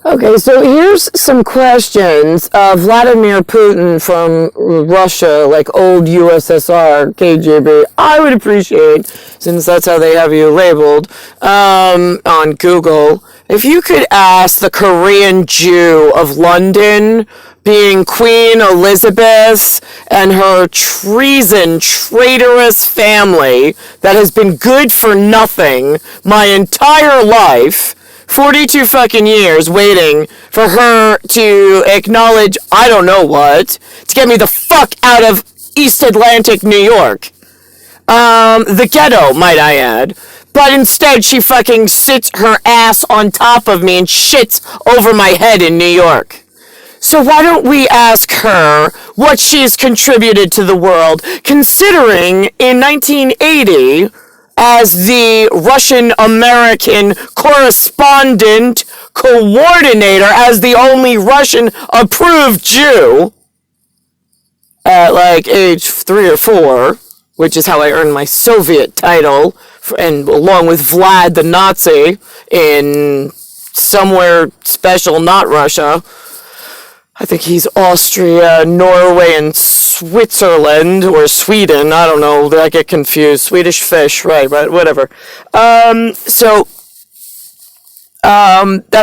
Okay, so here's some questions. Vladimir Putin from Russia, like old USSR, KGB. I would appreciate, since that's how they have you labeled, on Google, if you could ask the Korean Jew of London, being Queen Elizabeth and her traitorous family that has been good for nothing my entire life, 42 fucking years waiting for her to acknowledge I don't know what, to get me the fuck out of East Atlantic, New York. The ghetto, might I add. But instead she fucking sits her ass on top of me and shits over my head in New York. So why don't we ask her what she has contributed to the world, considering in 1980, as the Russian-American correspondent, coordinator, as the only Russian-approved Jew, at like age 3 or 4, which is how I earned my Soviet title, and along with Vlad the Nazi in somewhere special, not Russia. I think he's Austria, Norway, and Switzerland, or Sweden, I don't know, I get confused. Swedish fish, right, whatever. That's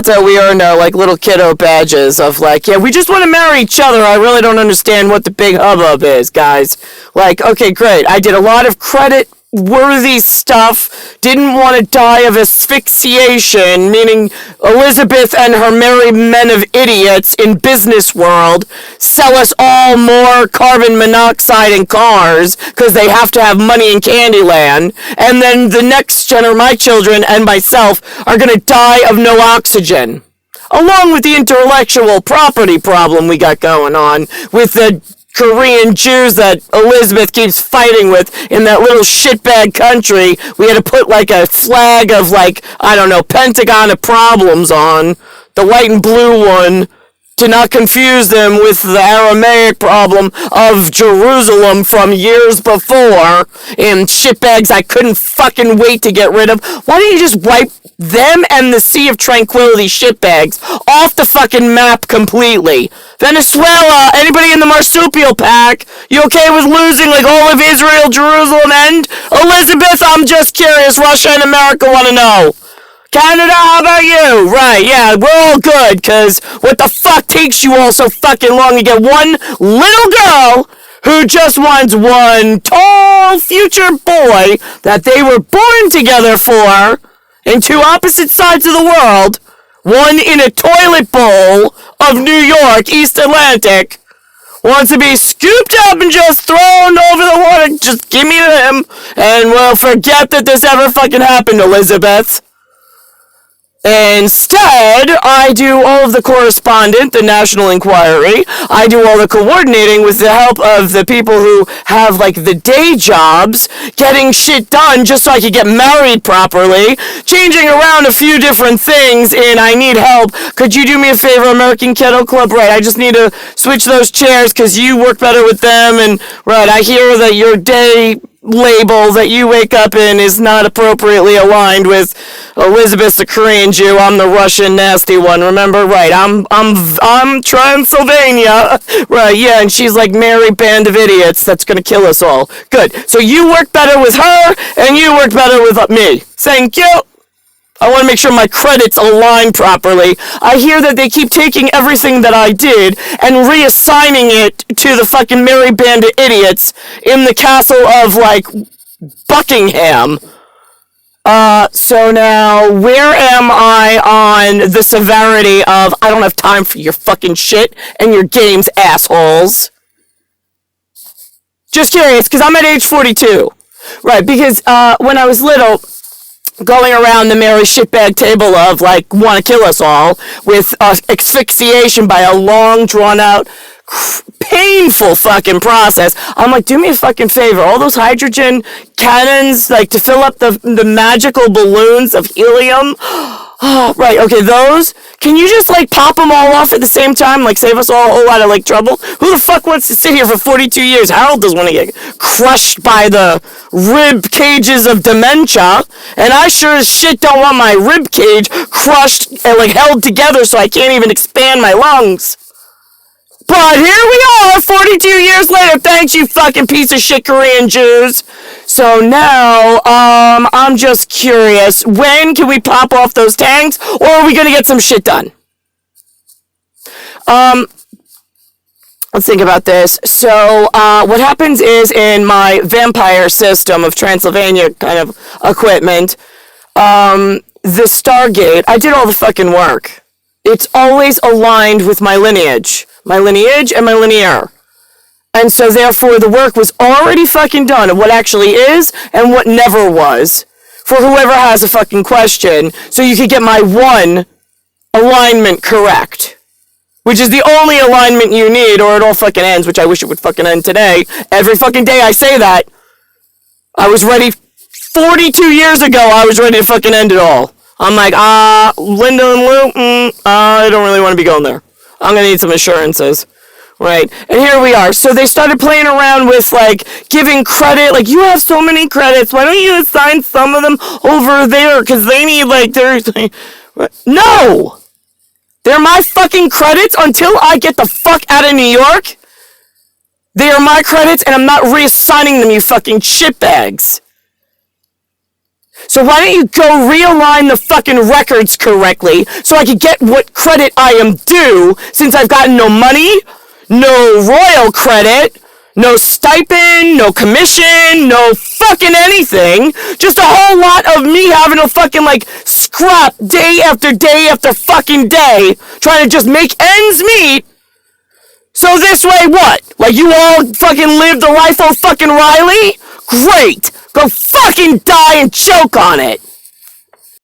how we earned our, like, little kiddo badges of, like, yeah, we just want to marry each other, I really don't understand what the big hubbub is, guys. Like, okay, great, I did a lot of credit-worthy stuff, didn't want to die of asphyxiation, meaning Elizabeth and her merry men of idiots in business world sell us all more carbon monoxide in cars because they have to have money in Candyland, and then the next my children and myself are going to die of no oxygen. Along with the intellectual property problem we got going on with the Korean Jews that Elizabeth keeps fighting with in that little shitbag country. We had to put like a flag of like, I don't know, Pentagon of problems on, the white and blue one, to not confuse them with the Aramaic problem of Jerusalem from years before, and shitbags I couldn't fucking wait to get rid of. Why don't you just wipe them and the Sea of Tranquility shitbags off the fucking map completely? Venezuela, anybody in the marsupial pack, you okay with losing like all of Israel, Jerusalem, and Elizabeth? I'm just curious. Russia and America want to know. Canada, how about you? Right, yeah, we're all good, because what the fuck takes you all so fucking long to get one little girl who just wants one tall future boy that they were born together for in two opposite sides of the world, one in a toilet bowl of New York, East Atlantic, wants to be scooped up and just thrown over the water. Just give me him, and we'll forget that this ever fucking happened, Elizabeth. Instead, I do all of the correspondent, the National Enquiry. I do all the coordinating with the help of the people who have, like, the day jobs, getting shit done just so I could get married properly, changing around a few different things, and I need help. Could you do me a favor, American Kettle Club? Right, I just need to switch those chairs because you work better with them, and, right, I hear that your day label that you wake up in is not appropriately aligned with Elizabeth the Korean Jew. I'm the Russian nasty one, remember? Right, I'm Transylvania. Right, yeah, and she's like Mary Band of Idiots that's gonna kill us all. Good. So you work better with her, and you work better with me. Thank you. I want to make sure my credits align properly. I hear that they keep taking everything that I did and reassigning it to the fucking Merry Band of Idiots in the castle of, like, Buckingham. So now, where am I on the severity of I don't have time for your fucking shit and your games, assholes? Just curious, because I'm at age 42. Right, because when I was little, going around the merry shitbag table of, like, want to kill us all with asphyxiation by a long, drawn-out, painful fucking process. I'm like, do me a fucking favor. All those hydrogen cannons, like, to fill up the magical balloons of helium, Oh, right, okay, those, can you just, like, pop them all off at the same time? Like, save us all a whole lot of, like, trouble? Who the fuck wants to sit here for 42 years? Harold doesn't want to get crushed by the rib cages of dementia, and I sure as shit don't want my rib cage crushed and, like, held together so I can't even expand my lungs. But here we are, 42 years later. Thanks, you fucking piece of shit Korean Jews. So now, I'm just curious. When can we pop off those tanks, or are we gonna get some shit done? Let's think about this. So, what happens is in my vampire system of Transylvania kind of equipment, the Stargate, I did all the fucking work. It's always aligned with my lineage and my linear. And so therefore the work was already fucking done of what actually is and what never was for whoever has a fucking question, so you could get my one alignment correct. Which is the only alignment you need, or it all fucking ends, which I wish it would fucking end today. Every fucking day I say that. I was ready 42 years ago, I was ready to fucking end it all. I'm like, Linda and Lou, I don't really want to be going there. I'm going to need some assurances. Right. And here we are. So they started playing around with, like, giving credit. Like, you have so many credits. Why don't you assign some of them over there? Because they need, like, their... No! They're my fucking credits until I get the fuck out of New York. They are my credits, and I'm not reassigning them, you fucking shitbags. So why don't you go realign the fucking records correctly so I can get what credit I am due, since I've gotten no money, no royal credit, no stipend, no commission, no fucking anything. Just a whole lot of me having to fucking, like, scrap day after fucking day, trying to just make ends meet. So this way, what? Like, you all fucking live the life of fucking Riley? Great! Go fucking die and choke on it!